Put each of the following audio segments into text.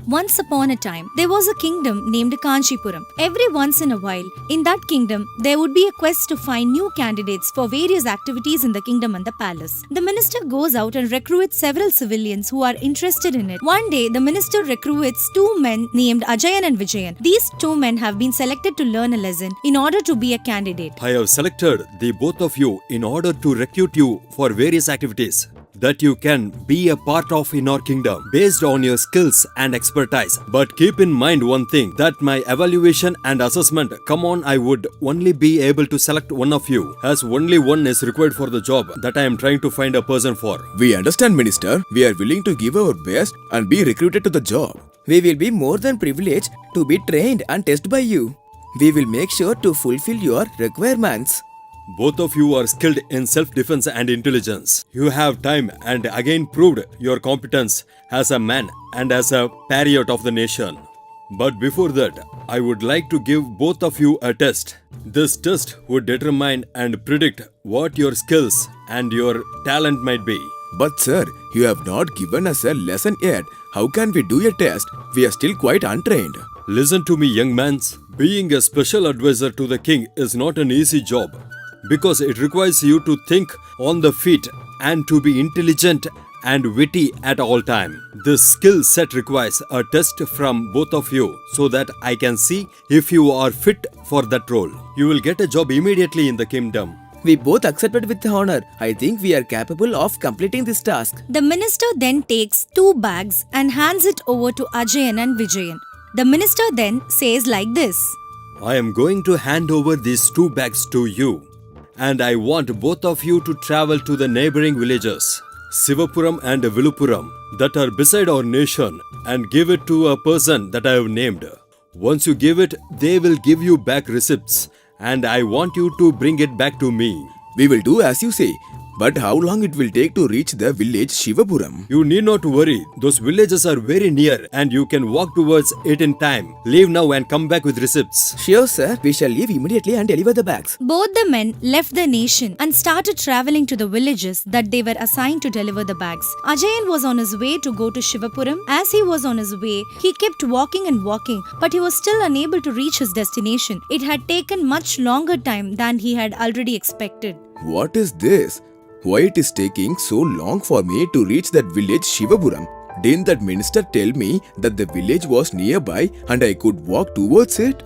Once upon a time, there was a kingdom named Kanchipuram. Every once in a while, in that kingdom, there would be a quest to find new candidates for various activities in the kingdom and the palace. The minister goes out and recruits several civilians who are interested in it. One day, the minister recruits two men named Ajayan and Vijayan. These two men have been selected to learn a lesson in order to be a candidate. I have selected the both of you in order to recruit you for various activities that you can be a part of in our kingdom based on your skills and expertise. But keep in mind one thing, that my evaluation and assessment, I would only be able to select one of you, as only one is required for the job that I am trying to find a person for. We understand, Minister. We are willing to give our best and be recruited to the job. We will be more than privileged to be trained and tested by you. We will make sure to fulfill your requirements. Both of you are skilled in self-defense and intelligence. You have time and again proved your competence as a man and as a patriot of the nation. But before that, I would like to give both of you a test. This test would determine and predict what your skills and your talent might be. But sir, you have not given us a lesson yet. How can we do a test? We are still quite untrained. Listen to me, young mans. Being a special advisor to the king is not an easy job, because it requires you to think on the feet and to be intelligent and witty at all time. This skill set requires a test from both of you so that I can see if you are fit for that role. You will get a job immediately in the kingdom. We both accepted with honor. I think we are capable of completing this task. The minister then takes two bags and hands it over to Ajayan and Vijayan. The minister then says like this: I am going to hand over these two bags to you, and I want both of you to travel to the neighboring villages, Sivapuram and Vilupuram, that are beside our nation, and give it to a person that I have named. Once you give it, they will give you back receipts, and I want you to bring it back to me. We will do as you say. But how long it will take to reach the village Shivapuram? You need not worry. Those villages are very near and you can walk towards it in time. Leave now and come back with receipts. Sure, sir. We shall leave immediately and deliver the bags. Both the men left the nation and started traveling to the villages that they were assigned to deliver the bags. Ajayan was on his way to go to Shivapuram. As he was on his way, he kept walking and walking, but he was still unable to reach his destination. It had taken much longer time than he had already expected. What is this? Why it is taking so long for me to reach that village Shivapuram? Didn't that minister tell me that the village was nearby and I could walk towards it?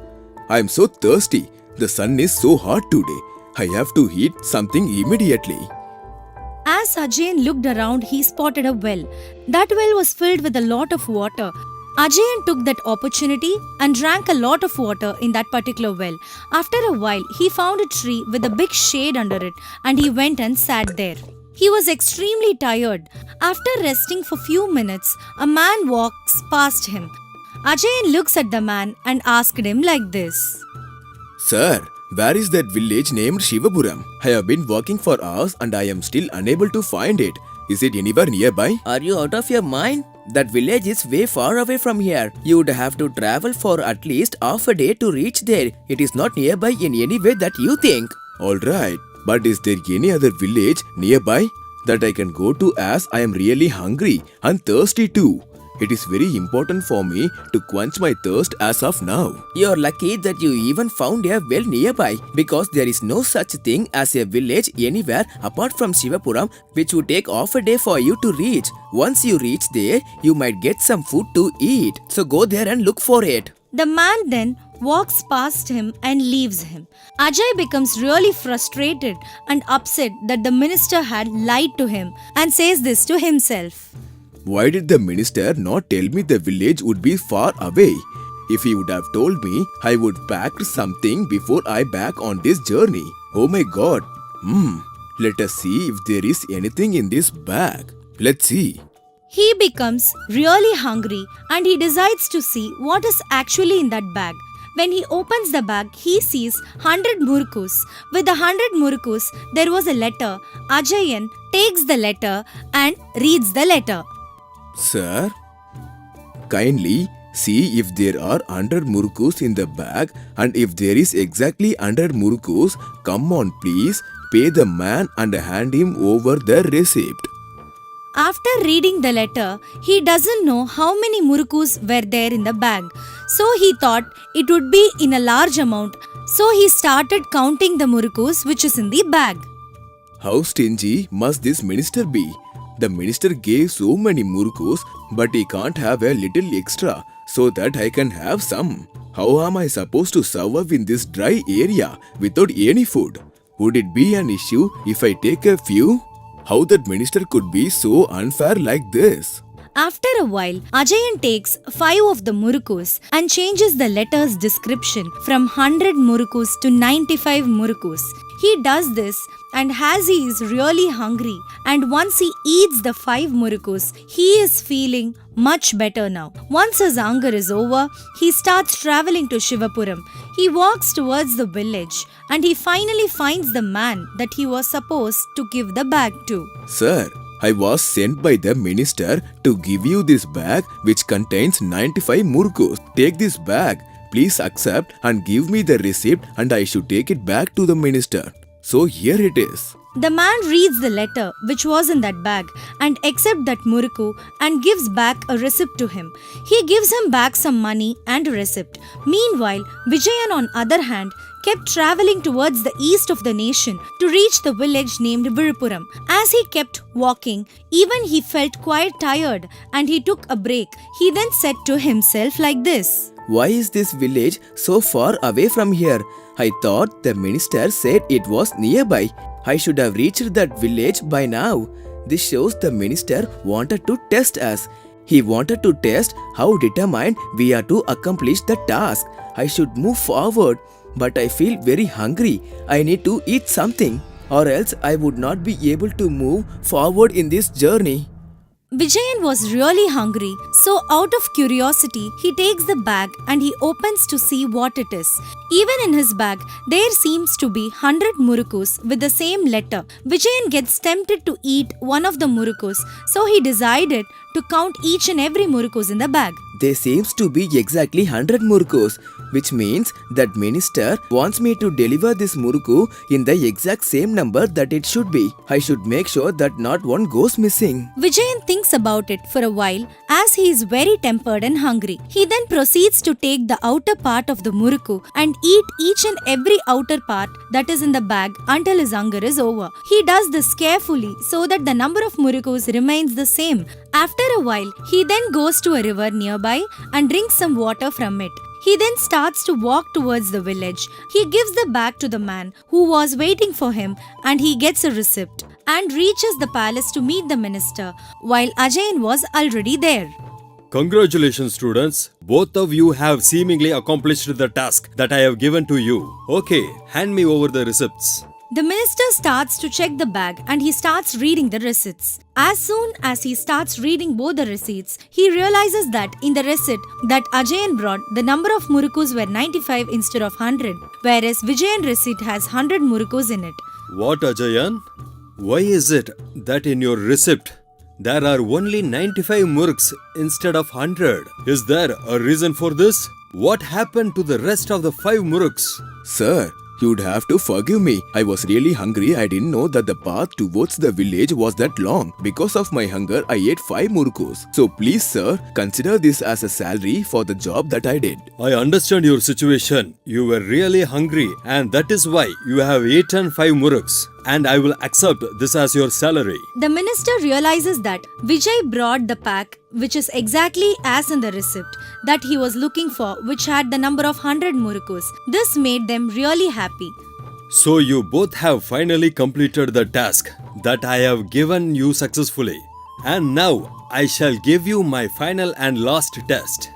I am so thirsty. The sun is so hot today. I have to eat something immediately. As Ajayan looked around, he spotted a well. That well was filled with a lot of water. Ajayan took that opportunity and drank a lot of water in that particular well. After a while, he found a tree with a big shade under it and he went and sat there. He was extremely tired. After resting for few minutes, a man walks past him. Ajayan looks at the man and asked him like this: Sir, where is that village named Shivapuram? I have been walking for hours and I am still unable to find it. Is it anywhere nearby? Are you out of your mind? That village is way far away from here. You would have to travel for at least half a day to reach there. It is not nearby in any way that you think. Alright, but is there any other village nearby that I can go to, as I am really hungry and thirsty too? It is very important for me to quench my thirst as of now. You are lucky that you even found a well nearby, because there is no such thing as a village anywhere apart from Shivapuram which would take half a day for you to reach. Once you reach there, you might get some food to eat. So go there and look for it. The man then walks past him and leaves him. Ajay becomes really frustrated and upset that the minister had lied to him and says this to himself: Why did the minister not tell me the village would be far away? If he would have told me, I would pack something before I back on this journey. Oh my god. Let us see if there is anything in this bag. Let's see. He becomes really hungry and he decides to see what is actually in that bag. When he opens the bag, he sees 100 murukus. With the 100 murukus, there was a letter. Ajayan takes the letter and reads the letter. Sir, kindly see if there are 100 murukus in the bag, and if there is exactly 100 murukus, come on please, pay the man and hand him over the receipt. After reading the letter, he doesn't know how many murukus were there in the bag. So he thought it would be in a large amount. So he started counting the murukus which is in the bag. How stingy must this minister be? The minister gave so many murukus, but he can't have a little extra so that I can have some. How am I supposed to survive in this dry area without any food? Would it be an issue if I take a few? How that minister could be so unfair like this? After a while, Ajayan takes 5 of the murukus and changes the letter's description from 100 murukus to 95 murukus. He does this and as he is really hungry and once he eats the 5 murukus, he is feeling much better now. Once his hunger is over, he starts traveling to Shivapuram. He walks towards the village and he finally finds the man that he was supposed to give the bag to. Sir, I was sent by the minister to give you this bag which contains 95 murukus. Take this bag. Please accept and give me the receipt and I should take it back to the minister. So here it is. The man reads the letter which was in that bag and accepts that muruku and gives back a receipt to him. He gives him back some money and a receipt. Meanwhile, Vijayan on other hand kept travelling towards the east of the nation to reach the village named Virupuram. As he kept walking, even he felt quite tired and he took a break. He then said to himself like this. Why is this village so far away from here? I thought the minister said it was nearby. I should have reached that village by now. This shows the minister wanted to test us. He wanted to test how determined we are to accomplish the task. I should move forward, but I feel very hungry. I need to eat something, or else I would not be able to move forward in this journey. Vijayan was really hungry, so out of curiosity, he takes the bag and he opens to see what it is. Even in his bag, there seems to be 100 murukus with the same letter. Vijayan gets tempted to eat one of the murukus, so he decided to count each and every murukus in the bag. There seems to be exactly 100 murukus, which means that minister wants me to deliver this muruku in the exact same number that it should be. I should make sure that not one goes missing. Vijayan thinks about it for a while as he is very tempered and hungry. He then proceeds to take the outer part of the muruku and eat each and every outer part that is in the bag until his hunger is over. He does this carefully so that the number of murukus remains the same. After a while, he then goes to a river nearby and drinks some water from it. He then starts to walk towards the village. He gives the bag to the man who was waiting for him and he gets a receipt and reaches the palace to meet the minister while Ajayan was already there. Congratulations, students. Both of you have seemingly accomplished the task that I have given to you. Okay, hand me over the receipts. The minister starts to check the bag and he starts reading the receipts. As soon as he starts reading both the receipts, he realizes that in the receipt that Ajayan brought, the number of murukus were 95 instead of 100, whereas Vijayan receipt has 100 murukus in it. What, Ajayan? Why is it that in your receipt there are only 95 muruks instead of 100? Is there a reason for this? What happened to the rest of the 5 muruks? Sir, you'd have to forgive me. I was really hungry. I didn't know that the path towards the village was that long. Because of my hunger, I ate 5 murukus. So please, sir, consider this as a salary for the job that I did. I understand your situation. You were really hungry and that is why you have eaten 5 muruks. And I will accept this as your salary. The minister realizes that Vijay brought the pack which is exactly as in the receipt that he was looking for, which had the number of 100 murukus. This made them really happy. So you both have finally completed the task that I have given you successfully. And now I shall give you my final and last test.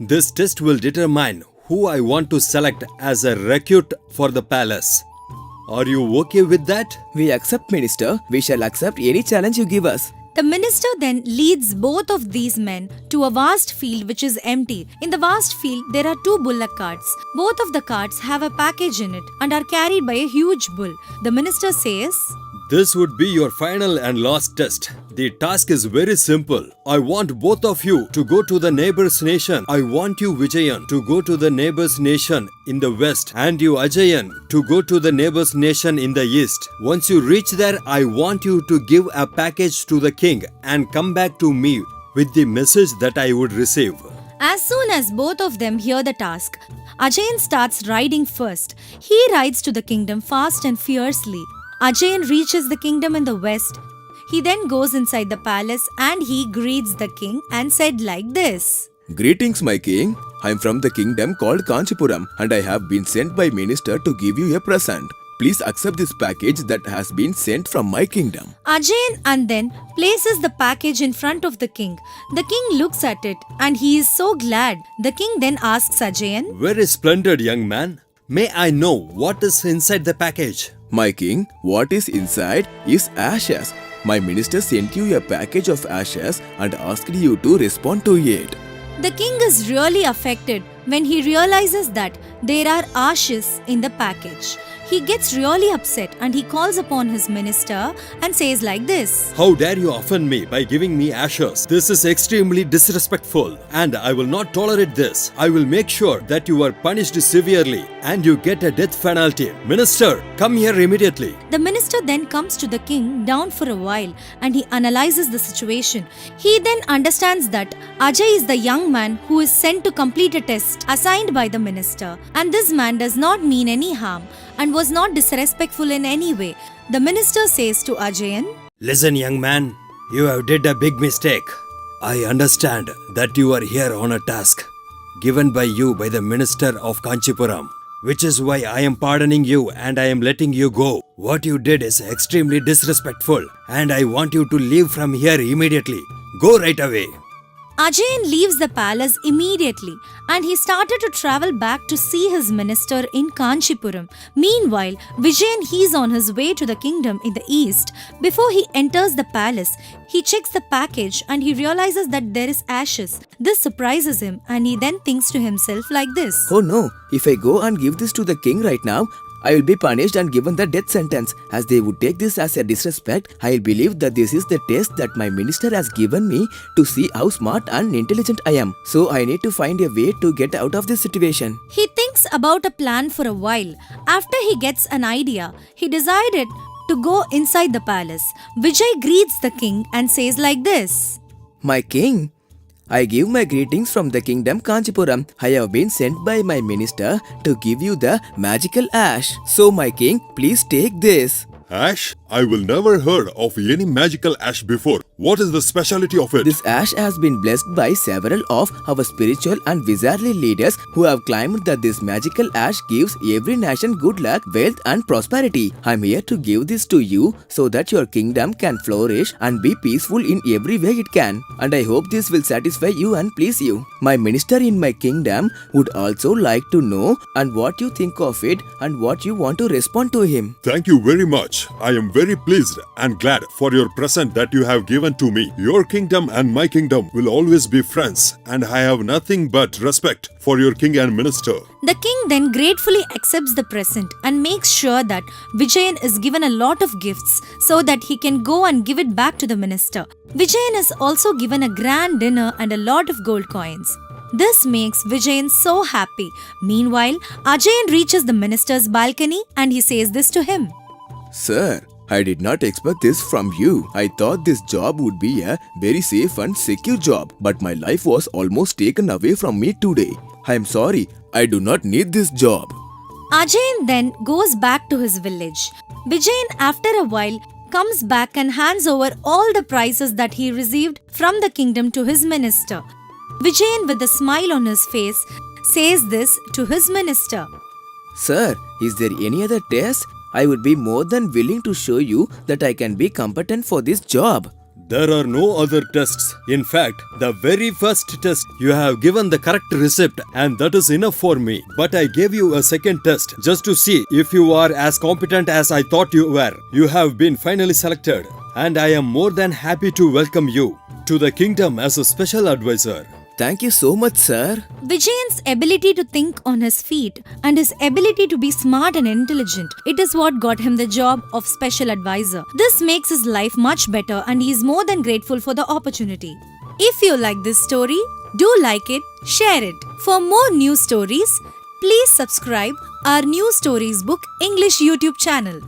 This test will determine who I want to select as a recruit for the palace. Are you okay with that? We accept, minister. We shall accept any challenge you give us. The minister then leads both of these men to a vast field which is empty. In the vast field, there are 2 bullock carts. Both of the carts have a package in it and are carried by a huge bull. The minister says, This would be your final and last test. The task is very simple. I want both of you to go to the neighbor's nation. I want you, Vijayan, to go to the neighbor's nation in the west, and you, Ajayan, to go to the neighbor's nation in the east. Once you reach there, I want you to give a package to the king and come back to me with the message that I would receive. As soon as both of them hear the task, Ajayan starts riding first. He rides to the kingdom fast and fiercely. Ajayan reaches the kingdom in the west. He then goes inside the palace and he greets the king and said like this. Greetings, my king. I am from the kingdom called Kanchipuram and I have been sent by minister to give you a present. Please accept this package that has been sent from my kingdom. Ajayan and then places the package in front of the king. The king looks at it and he is so glad. The king then asks Ajayan, Very splendid, young man. May I know what is inside the package? My king, what is inside is ashes. My minister sent you a package of ashes and asked you to respond to it. The king is really affected when he realizes that there are ashes in the package. He gets really upset and he calls upon his minister and says like this. How dare you offend me by giving me ashes? This is extremely disrespectful and I will not tolerate this. I will make sure that you are punished severely and you get a death penalty. Minister, come here immediately. The minister then comes to the king down for a while and he analyzes the situation. He then understands that Ajay is the young man who is sent to complete a test assigned by the minister, and this man does not mean any harm and was not disrespectful in any way. The minister says to Ajayan, Listen, young man, you have did a big mistake. I understand that you are here on a task given by you by the minister of Kanchipuram, which is why I am pardoning you and I am letting you go. What you did is extremely disrespectful and I want you to leave from here immediately. Go right away. Ajayan leaves the palace immediately and he started to travel back to see his minister in Kanchipuram. Meanwhile, Vijayan is on his way to the kingdom in the east. Before he enters the palace, he checks the package and he realizes that there is ashes. This surprises him and he then thinks to himself like this. Oh no, if I go and give this to the king right now, I will be punished and given the death sentence. As they would take this as a disrespect, I will believe that this is the test that my minister has given me to see how smart and intelligent I am. So I need to find a way to get out of this situation. He thinks about a plan for a while. After he gets an idea, he decided to go inside the palace. Vijay greets the king and says like this. My king, I give my greetings from the kingdom Kanchipuram. I have been sent by my minister to give you the magical ash. So my king, please take this. Ash? I will never heard of any magical ash before. What is the speciality of it? This ash has been blessed by several of our spiritual and wizardly leaders who have claimed that this magical ash gives every nation good luck, wealth and prosperity. I am here to give this to you so that your kingdom can flourish and be peaceful in every way it can. And I hope this will satisfy you and please you. My minister in my kingdom would also like to know and what you think of it and what you want to respond to him. Thank you very much. I am very pleased and glad for your present that you have given to me. Your kingdom and my kingdom will always be friends, and I have nothing but respect for your king and minister. The king then gratefully accepts the present and makes sure that Vijayan is given a lot of gifts so that he can go and give it back to the minister. Vijayan is also given a grand dinner and a lot of gold coins. This makes Vijayan so happy. Meanwhile, Ajayan reaches the minister's balcony and he says this to him. Sir, I did not expect this from you. I thought this job would be a very safe and secure job, but my life was almost taken away from me today. I am sorry, I do not need this job. Ajayan then goes back to his village. Vijayan, after a while, comes back and hands over all the prizes that he received from the kingdom to his minister. Vijayan, with a smile on his face, says this to his minister. Sir, is there any other test? I would be more than willing to show you that I can be competent for this job. There are no other tests. In fact, the very first test, you have given the correct receipt and that is enough for me. But I gave you a second test just to see if you are as competent as I thought you were. You have been finally selected and I am more than happy to welcome you to the kingdom as a special advisor. Thank you so much, sir. Vijayan's ability to think on his feet and his ability to be smart and intelligent, it is what got him the job of special advisor. This makes his life much better and he is more than grateful for the opportunity. If you like this story, do like it, share it. For more news stories, please subscribe our New Stories Book English YouTube channel.